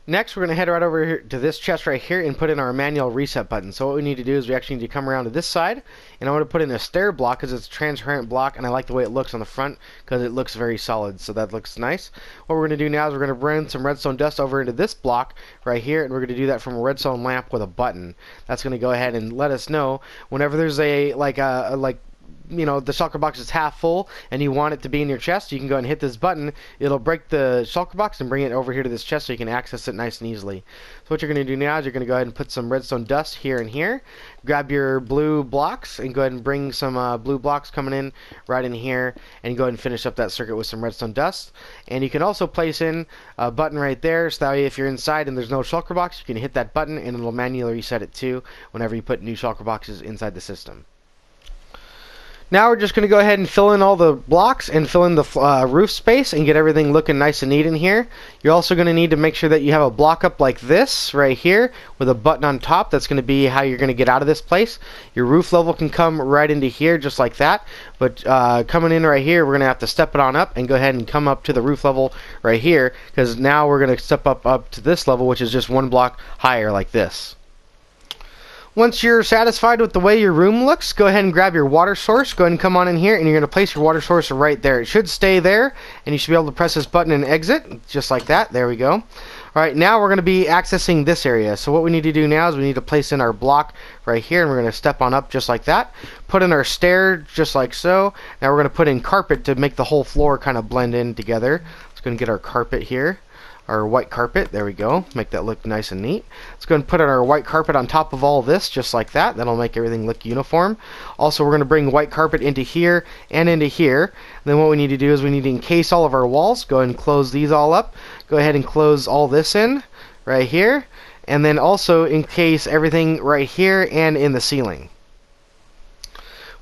Next, we're going to head right over here to this chest right here and put in our manual reset button. So what we need to do is we actually need to come around to this side, and I'm going to put in a stair block because it's a transparent block, and I like the way it looks on the front because it looks very solid. So that looks nice. What we're going to do now is we're going to bring some redstone dust over into this block right here, and we're going to do that from a redstone lamp with a button. That's going to go ahead and let us know whenever there's a you know, the shulker box is half full and you want it to be in your chest, you can go and hit this button. It'll break the shulker box and bring it over here to this chest so you can access it nice and easily. So what you're going to do now is you're going to go ahead and put some redstone dust here and here. Grab your blue blocks and go ahead and bring some blue blocks coming in right in here, and go ahead and finish up that circuit with some redstone dust. And you can also place in a button right there, so that way if you're inside and there's no shulker box, you can hit that button and it'll manually reset it too whenever you put new shulker boxes inside the system. Now we're just going to go ahead and fill in all the blocks and fill in the roof space and get everything looking nice and neat in here. You're also going to need to make sure that you have a block up like this right here with a button on top. That's going to be how you're going to get out of this place. Your roof level can come right into here just like that, but coming in right here, we're going to have to step it on up and go ahead and come up to the roof level right here, because now we're going to step up to this level, which is just one block higher like this. Once you're satisfied with the way your room looks, go ahead and grab your water source. Go ahead and come on in here, and you're going to place your water source right there. It should stay there, and you should be able to press this button and exit, just like that. There we go. Alright, now we're going to be accessing this area. So what we need to do now is we need to place in our block right here, and we're going to step on up just like that. Put in our stair just like so. Now we're going to put in carpet to make the whole floor kind of blend in together. Let's go and get our carpet here. Our white carpet, there we go, make that look nice and neat. Let's go and put our white carpet on top of all this just like that. That'll make everything look uniform. Also, we're going to bring white carpet into here and into here. And then what we need to do is we need to encase all of our walls. Go ahead and close these all up. Go ahead and close all this in right here, and then also encase everything right here and in the ceiling.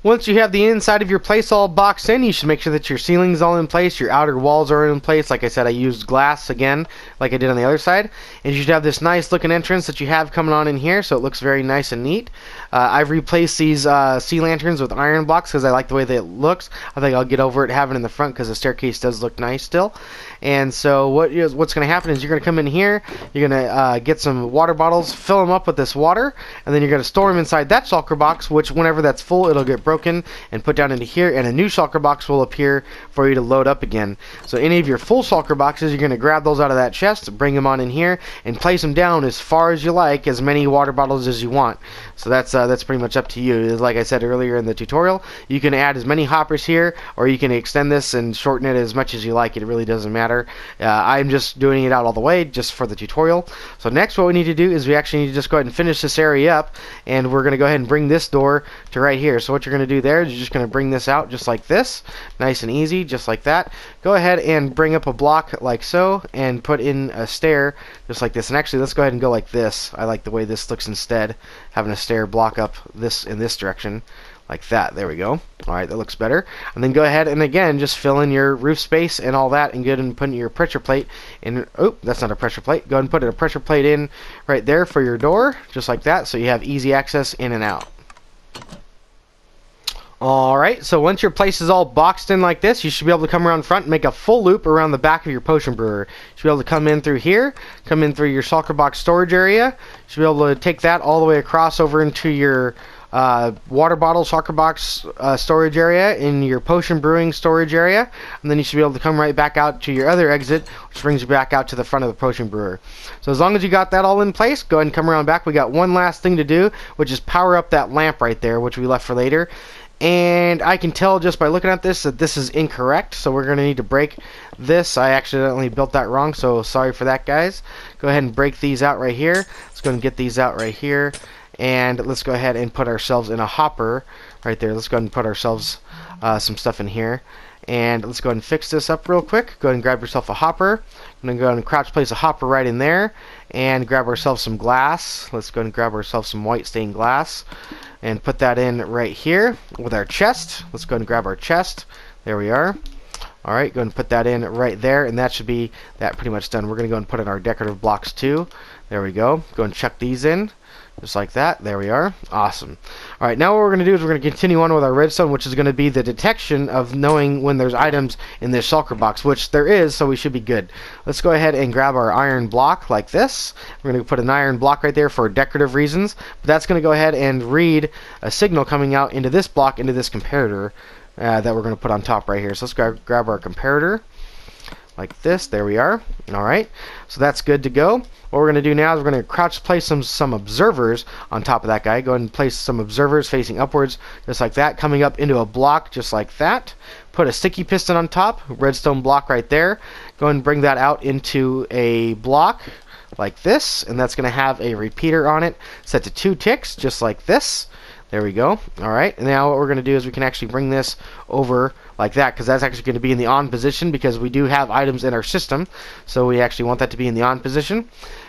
Once you have the inside of your place all boxed in, you should make sure that your ceiling's all in place, your outer walls are in place. Like I said, I used glass again, like I did on the other side. And you should have this nice looking entrance that you have coming on in here, so it looks very nice and neat. I've replaced these sea lanterns with iron blocks because I like the way that it looks. I think I'll get over it having it in the front because the staircase does look nice still. And so what's going to happen is you're going to come in here, you're going to get some water bottles, fill them up with this water, and then you're going to store them inside that shulker box, which whenever that's full, it'll get broken and put down into here, and a new shulker box will appear for you to load up again. So any of your full shulker boxes, you're going to grab those out of that chest, bring them on in here, and place them down as far as you like, as many water bottles as you want. So that's pretty much up to you. Like I said earlier in the tutorial, you can add as many hoppers here, or you can extend this and shorten it as much as you like. It really doesn't matter. I'm just doing it out all the way just for the tutorial. So next what we need to do is we actually need to just go ahead and finish this area up, and we're going to go ahead and bring this door to right here. So what you're going to do there is you're just going to bring this out just like this, nice and easy, just like that. Go ahead and bring up a block like so, and put in a stair just like this. And actually, let's go ahead and go like this. I like the way this looks instead, having a stair block up this in this direction. Like that. There we go. Alright, that looks better. And then go ahead and again just fill in your roof space and all that, and go ahead and put in your pressure plate in. Oh, that's not a pressure plate. Go ahead and put a pressure plate in right there for your door, just like that, so you have easy access in and out. Alright, so once your place is all boxed in like this, you should be able to come around front and make a full loop around the back of your potion brewer. You should be able to come in through here, come in through your shulker box storage area. You should be able to take that all the way across over into your water bottle shulker box storage area, in your potion brewing storage area, and then you should be able to come right back out to your other exit, which brings you back out to the front of the potion brewer. So as long as you got that all in place, go ahead and come around back. We got one last thing to do, which is power up that lamp right there, which we left for later. And I can tell just by looking at this that this is incorrect, so we're going to need to break this. I accidentally built that wrong, so sorry for that, guys. Go ahead and break these out right here. Let's go and get these out right here. And let's go ahead and put ourselves in a hopper right there. Let's go ahead and put ourselves some stuff in here. And let's go ahead and fix this up real quick. Go ahead and grab yourself a hopper. I'm going to go ahead and crouch place a hopper right in there. And grab ourselves some glass. Let's go ahead and grab ourselves some white stained glass. And put that in right here with our chest. Let's go ahead and grab our chest. There we are. Alright, go ahead and put that in right there. And that should be that pretty much done. We're going to go and put in our decorative blocks too. There we go. Go and chuck these in. Just like that. There we are. Awesome. Alright, now what we're going to do is we're going to continue on with our redstone, which is going to be the detection of knowing when there's items in this shulker box, which there is, so we should be good. Let's go ahead and grab our iron block like this. We're going to put an iron block right there for decorative reasons, but that's going to go ahead and read a signal coming out into this block, into this comparator that we're going to put on top right here. So let's grab our comparator like this. There we are. Alright, so that's good to go. What we're going to do now is we're going to crouch place some observers on top of that guy. Go ahead and place some observers facing upwards, just like that, coming up into a block just like that. Put a sticky piston on top, redstone block right there. Go ahead and bring that out into a block like this, and that's going to have a repeater on it set to 2 ticks, just like this. There we go. Alright, and now what we're going to do is we can actually bring this over like that, because that's actually going to be in the on position, because we do have items in our system, so we actually want that to be in the on position.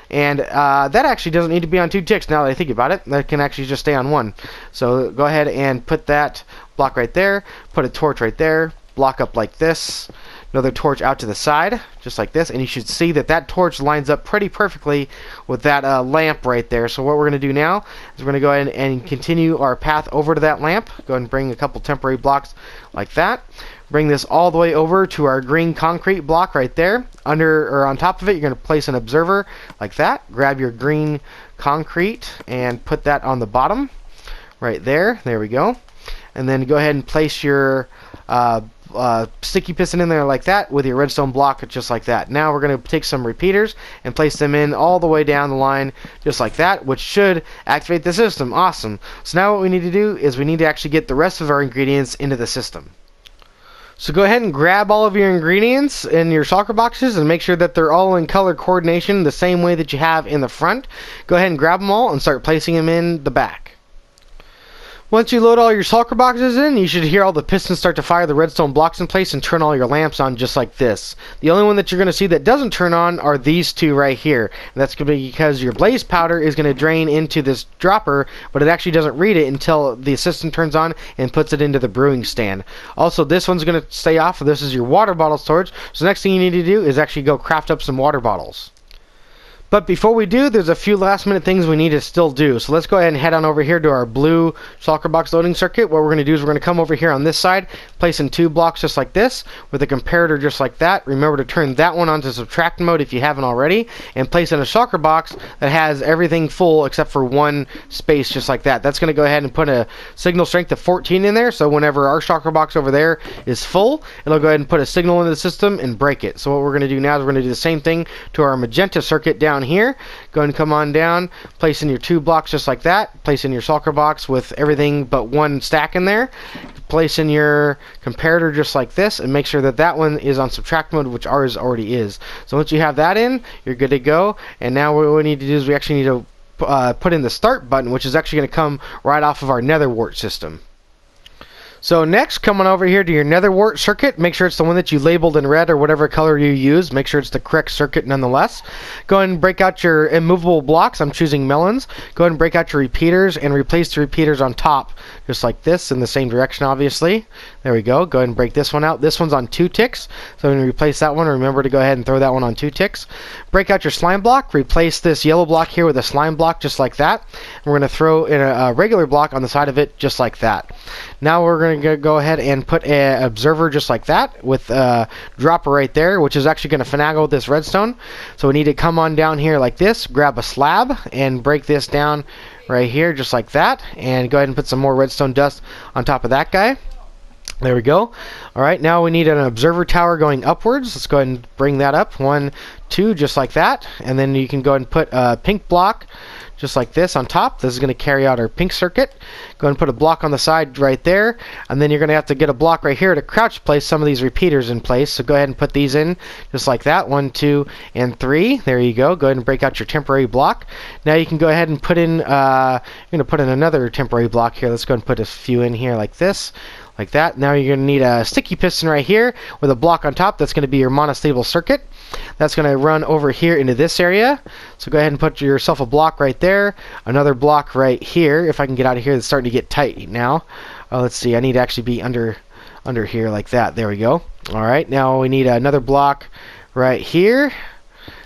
And that actually doesn't need to be on 2 ticks now that I think about it. That can actually just stay on 1. So go ahead and put that block right there, put a torch right there, block up like this, another torch out to the side, just like this, and you should see that that torch lines up pretty perfectly with that lamp right there. So what we're going to do now is we're going to go ahead and continue our path over to that lamp. Go ahead and bring a couple temporary blocks like that. Bring this all the way over to our green concrete block right there. Under or on top of it, you're going to place an observer like that. Grab your green concrete and put that on the bottom right there. There we go. And then go ahead and place your sticky piston in there like that with your redstone block just like that. Now we're going to take some repeaters and place them in all the way down the line just like that, which should activate the system. Awesome. So now what we need to do is we need to actually get the rest of our ingredients into the system. So go ahead and grab all of your ingredients in your shulker boxes and make sure that they're all in color coordination the same way that you have in the front. Go ahead and grab them all and start placing them in the back. Once you load all your shulker boxes in, you should hear all the pistons start to fire the redstone blocks in place and turn all your lamps on just like this. The only one that you're going to see that doesn't turn on are these two right here. And that's going to be because your blaze powder is going to drain into this dropper, but it actually doesn't read it until the assistant turns on and puts it into the brewing stand. Also, this one's going to stay off. This is your water bottle storage. So the next thing you need to do is actually go craft up some water bottles. But before we do, there's a few last minute things we need to still do. So let's go ahead and head on over here to our blue shulker box loading circuit. What we're going to do is we're going to come over here on this side, place in 2 blocks just like this, with a comparator just like that. Remember to turn that one onto subtract mode if you haven't already, and place in a shulker box that has everything full except for 1 space just like that. That's going to go ahead and put a signal strength of 14 in there, so whenever our shulker box over there is full, it'll go ahead and put a signal into the system and break it. So what we're going to do now is we're going to do the same thing to our magenta circuit down here. Go ahead and come on down, place in your 2 blocks just like that, place in your shulker box with everything but 1 stack in there, place in your comparator just like this, and make sure that that one is on subtract mode, which ours already is. So once you have that in, you're good to go. And now what we need to do is we actually need to put in the start button, which is actually going to come right off of our nether wart system. So next, come on over here to your nether wart circuit. Make sure it's the one that you labeled in red or whatever color you use. Make sure it's the correct circuit nonetheless. Go ahead and break out your immovable blocks. I'm choosing melons. Go ahead and break out your repeaters and replace the repeaters on top, just like this, in the same direction, obviously. There we go. Go ahead and break this one out. This one's on 2 ticks, so I'm going to replace that one. Remember to go ahead and throw that one on 2 ticks. Break out your slime block. Replace this yellow block here with a slime block, just like that. And we're going to throw in a regular block on the side of it, just like that. Now we're going to go ahead and put an observer just like that with a dropper right there, which is actually going to finagle this redstone. So we need to come on down here like this, grab a slab, and break this down right here just like that. And go ahead and put some more redstone dust on top of that guy. There we go. Alright, now we need an observer tower going upwards. Let's go ahead and bring that up. 1, 2, just like that. And then you can go ahead and put a pink block just like this on top. This is going to carry out our pink circuit. Go ahead and put a block on the side right there. And then you're going to have to get a block right here to crouch place some of these repeaters in place. So go ahead and put these in just like that. 1, 2, and 3. There you go. Go ahead and break out your temporary block. Now you can go ahead and put in, you're going to put in another temporary block here. Let's go ahead and put a few in here like this. Like that. Now you're going to need a sticky piston right here with a block on top. That's going to be your monostable circuit. That's going to run over here into this area. So go ahead and put yourself a block right there. Another block right here. If I can get out of here, it's starting to get tight now. Let's see. I need to actually be under here like that. There we go. Alright, now we need another block right here.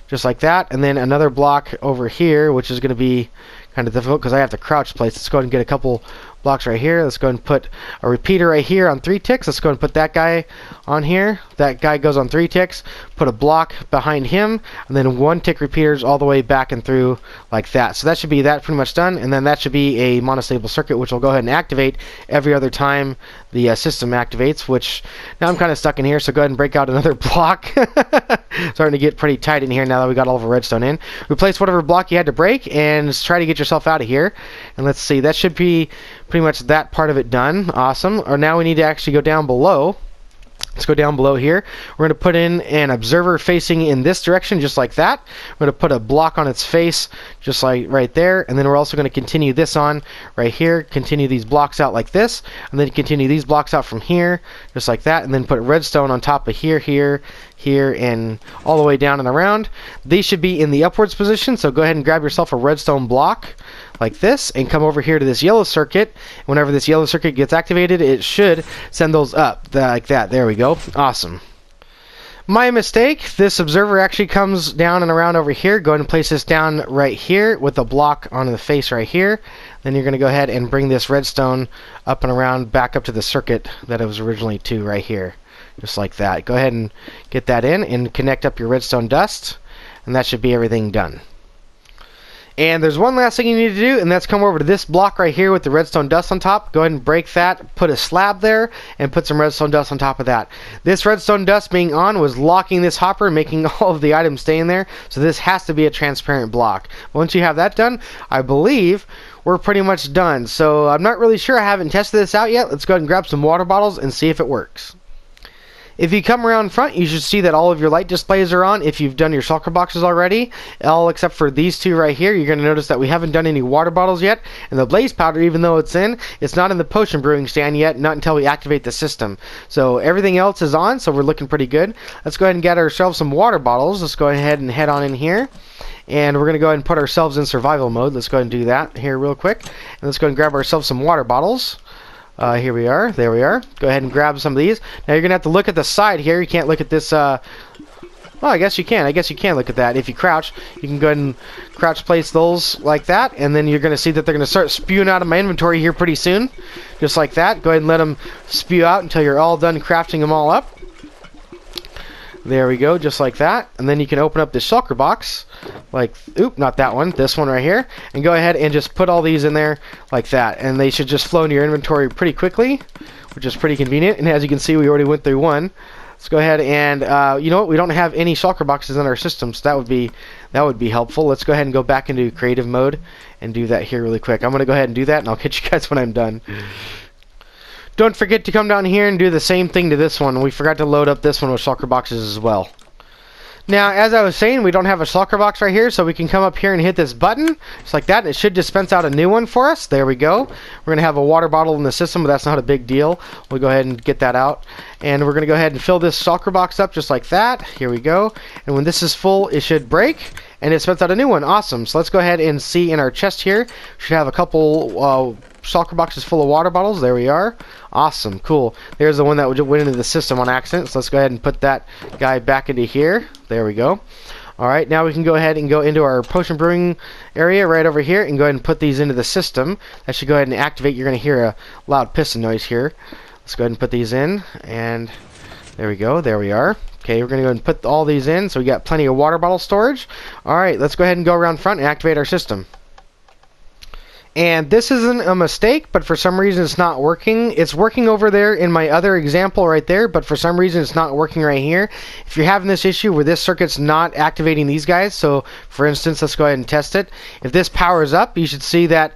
Just like that. And then another block over here, which is going to be kind of difficult because I have to crouch place. Let's go ahead and get a couple blocks right here. Let's go ahead and put a repeater right here on 3 ticks. Let's go ahead and put that guy on here. That guy goes on 3 ticks. Put a block behind him, and then 1 tick repeaters all the way back and through like that. So that should be that pretty much done, and then that should be a monostable circuit, which will go ahead and activate every other time the system activates, which now I'm kind of stuck in here, so go ahead and break out another block. Starting to get pretty tight in here now that we got all of our redstone in. Replace whatever block you had to break and try to get yourself out of here. And let's see, that should be pretty much that part of it done. Awesome. Or now we need to actually go down below. Let's go down below here. We're going to put in an observer facing in this direction, just like that. We're going to put a block on its face, just like right there. And then we're also going to continue this on right here. Continue these blocks out like this. And then continue these blocks out from here, just like that. And then put redstone on top of here, here, and all the way down and around. These should be in the upwards position, so go ahead and grab yourself a redstone block like this and come over here to this yellow circuit. Whenever this yellow circuit gets activated, it should send those up like that. There we go. Awesome. My mistake, this observer actually comes down and around over here. Go ahead and place this down right here with a block on the face right here. Then you're going to go ahead and bring this redstone up and around back up to the circuit that it was originally to right here. Just like that. Go ahead and get that in and connect up your redstone dust, and that should be everything done. And there's one last thing you need to do, and that's come over to this block right here with the redstone dust on top. Go ahead and break that, put a slab there, and put some redstone dust on top of that. This redstone dust being on was locking this hopper, making all of the items stay in there, so this has to be a transparent block. Once you have that done, I believe we're pretty much done. So I'm not really sure. I haven't tested this out yet. Let's go ahead and grab some water bottles and see if it works. If you come around front, you should see that all of your light displays are on if you've done your shulker boxes already. All except for these two right here. You're going to notice that we haven't done any water bottles yet. And the blaze powder, even though it's not in the potion brewing stand yet, not until we activate the system. So everything else is on, so we're looking pretty good. Let's go ahead and get ourselves some water bottles. Let's go ahead and head on in here. And we're going to go ahead and put ourselves in survival mode. Let's go ahead and do that here real quick. And let's go ahead and grab ourselves some water bottles. Here we are. There we are. Go ahead and grab some of these. Now you're going to have to look at the side here. You can't look at this. Well, I guess you can. I guess you can look at that. If you crouch, you can go ahead and crouch place those like that. And then you're going to see that they're going to start spewing out of my inventory here pretty soon. Just like that. Go ahead and let them spew out until you're all done crafting them all up. There we go, just like that. And then you can open up this shulker box, like, oop, not that one, this one right here, and go ahead and just put all these in there like that. And they should just flow into your inventory pretty quickly, which is pretty convenient. And as you can see, we already went through one. Let's go ahead and, you know what, we don't have any shulker boxes in our system, so that would be helpful. Let's go ahead and go back into creative mode and do that here really quick. I'm going to go ahead and do that, and I'll catch you guys when I'm done. Don't forget to come down here and do the same thing to this one. We forgot to load up this one with shulker boxes as well. Now, as I was saying, we don't have a shulker box right here, so we can come up here and hit this button, just like that. It should dispense out a new one for us. There we go. We're going to have a water bottle in the system, but that's not a big deal. We'll go ahead and get that out. And we're going to go ahead and fill this shulker box up just like that. Here we go. And when this is full, it should break, and it spits out a new one. Awesome. So let's go ahead and see in our chest here. We should have a couple shulker boxes full of water bottles. There we are. Awesome. Cool. There's the one that went into the system on accident. So let's go ahead and put that guy back into here. There we go. Alright, now we can go ahead and go into our potion brewing area right over here and go ahead and put these into the system. That should go ahead and activate. You're going to hear a loud piston noise here. Let's go ahead and put these in. And there we go. There we are. Okay, we're going to go ahead and put all these in. So we got plenty of water bottle storage. Alright, let's go ahead and go around front and activate our system. And this isn't a mistake, but for some reason it's not working. It's working over there in my other example right there, but for some reason it's not working right here. If you're having this issue where this circuit's not activating these guys, so for instance, let's go ahead and test it. If this powers up, you should see that,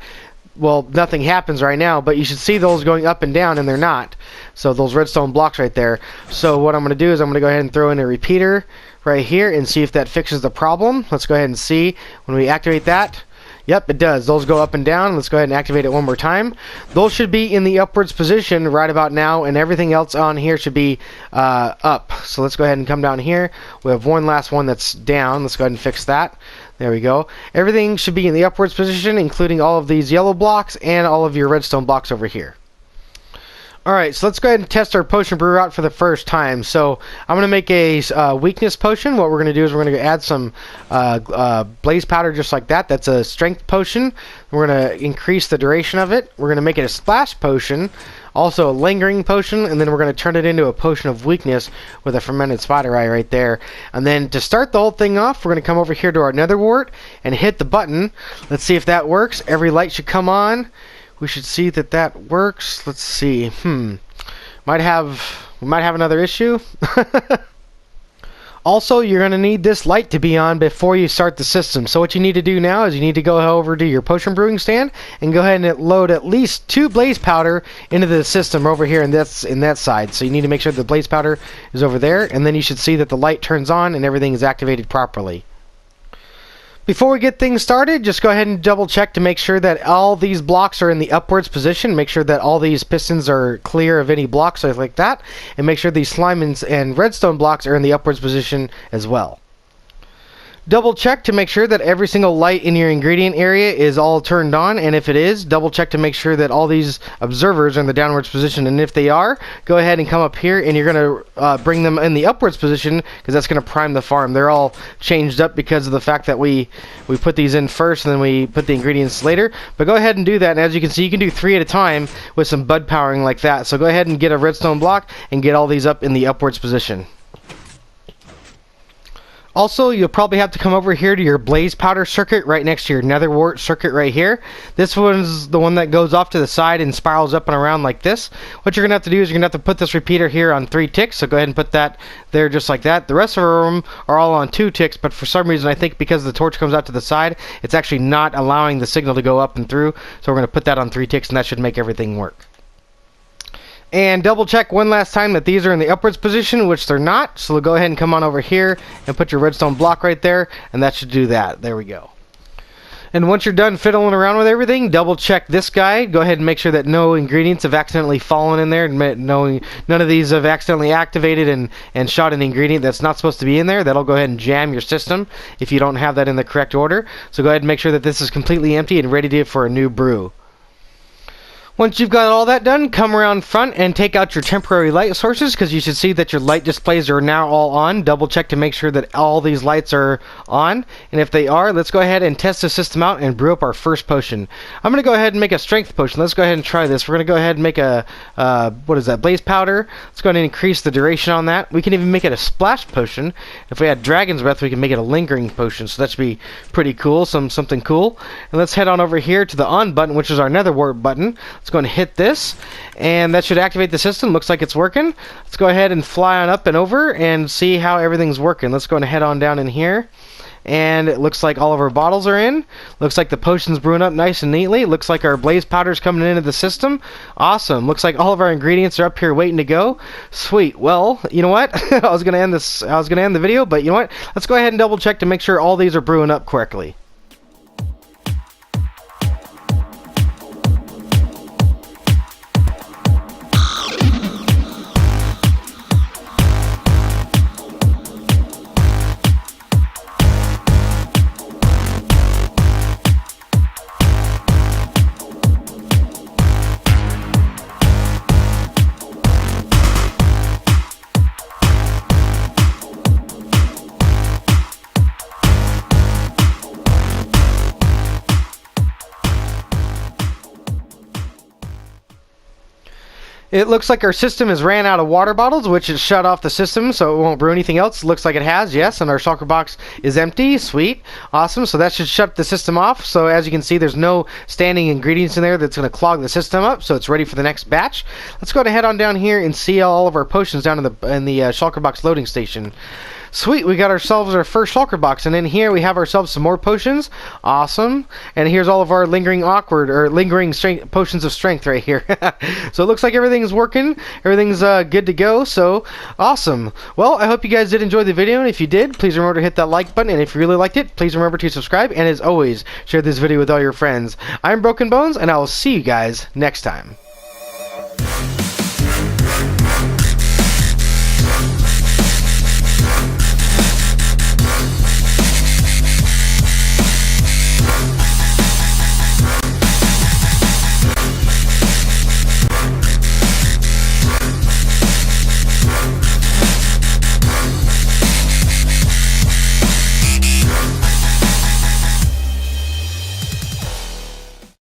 well, nothing happens right now, but you should see those going up and down, and they're not. So those redstone blocks right there. So what I'm going to do is I'm going to go ahead and throw in a repeater right here and see if that fixes the problem. Let's go ahead and see when we activate that. Yep, it does. Those go up and down. Let's go ahead and activate it one more time. Those should be in the upwards position right about now, and everything else on here should be up. So let's go ahead and come down here. We have one last one that's down. Let's go ahead and fix that. There we go. Everything should be in the upwards position, including all of these yellow blocks and all of your redstone blocks over here. Alright, so let's go ahead and test our potion brewer out for the first time. So I'm going to make a weakness potion. What we're going to do is we're going to add some blaze powder just like that. That's a strength potion. We're going to increase the duration of it. We're going to make it a splash potion, also a lingering potion, and then we're going to turn it into a potion of weakness with a fermented spider eye right there. And then to start the whole thing off, we're going to come over here to our nether wart and hit the button. Let's see if that works. Every light should come on. We should see that that works. Let's see. We might have another issue. Also, you're going to need this light to be on before you start the system. So what you need to do now is you need to go over to your potion brewing stand and go ahead and load at least 2 blaze powder into the system over here, and that's in that side. So you need to make sure the blaze powder is over there, and then you should see that the light turns on and everything is activated properly. Before we get things started, just go ahead and double check to make sure that all these blocks are in the upwards position. Make sure that all these pistons are clear of any blocks like that. And make sure these slime and redstone blocks are in the upwards position as well. Double check to make sure that every single light in your ingredient area is all turned on, and if it is, double check to make sure that all these observers are in the downwards position, and if they are, go ahead and come up here and you're going to bring them in the upwards position, because that's going to prime the farm. They're all changed up because of the fact that we put these in first and then we put the ingredients later, but go ahead and do that, and as you can see, you can do 3 at a time with some bud powering like that. So go ahead and get a redstone block and get all these up in the upwards position. Also, you'll probably have to come over here to your blaze powder circuit right next to your nether wart circuit right here. This one's the one that goes off to the side and spirals up and around like this. What you're going to have to do is you're going to have to put this repeater here on 3 ticks, so go ahead and put that there just like that. The rest of them are all on 2 ticks, but for some reason I think because the torch comes out to the side, it's actually not allowing the signal to go up and through, so we're going to put that on 3 ticks and that should make everything work. And double check one last time that these are in the upwards position, which they're not. So go ahead and come on over here and put your redstone block right there, and that should do that. There we go. And once you're done fiddling around with everything, double check this guy. Go ahead and make sure that no ingredients have accidentally fallen in there. None of these have accidentally activated and shot an ingredient that's not supposed to be in there. That'll go ahead and jam your system if you don't have that in the correct order. So go ahead and make sure that this is completely empty and ready for a new brew. Once you've got all that done, come around front and take out your temporary light sources, because you should see that your light displays are now all on. Double check to make sure that all these lights are on, and if they are, let's go ahead and test the system out and brew up our first potion. I'm going to go ahead and make a strength potion. Let's go ahead and try this. We're going to go ahead and make a, blaze powder. Let's go ahead and increase the duration on that. We can even make it a splash potion. If we had dragon's breath, we can make it a lingering potion, so that should be pretty cool, something cool. And let's head on over here to the on button, which is our nether wart button. Let's go and hit this, and that should activate the system. Looks like it's working. Let's go ahead and fly on up and over and see how everything's working. Let's go and head on down in here, and it looks like all of our bottles are in. Looks like the potion's brewing up nice and neatly. Looks like our blaze powder's coming into the system. Awesome. Looks like all of our ingredients are up here waiting to go. Sweet. Well, you know what? I was gonna end the video, but you know what? Let's go ahead and double check to make sure all these are brewing up correctly. It looks like our system has ran out of water bottles, which has shut off the system, so it won't brew anything else. Looks like it has, yes, and our shulker box is empty. Sweet. Awesome. So that should shut the system off. So as you can see, there's no standing ingredients in there that's going to clog the system up, so it's ready for the next batch. Let's go ahead on down here and see all of our potions down in the shulker box loading station. Sweet, we got ourselves our first shulker box, and in here we have ourselves some more potions. Awesome. And here's all of our lingering strength potions of strength right here. So it looks like everything's working. Everything's good to go. So awesome. Well, I hope you guys did enjoy the video, and if you did, please remember to hit that like button, and if you really liked it, please remember to subscribe, and as always, share this video with all your friends. I'm Broken Bones, and I will see you guys next time.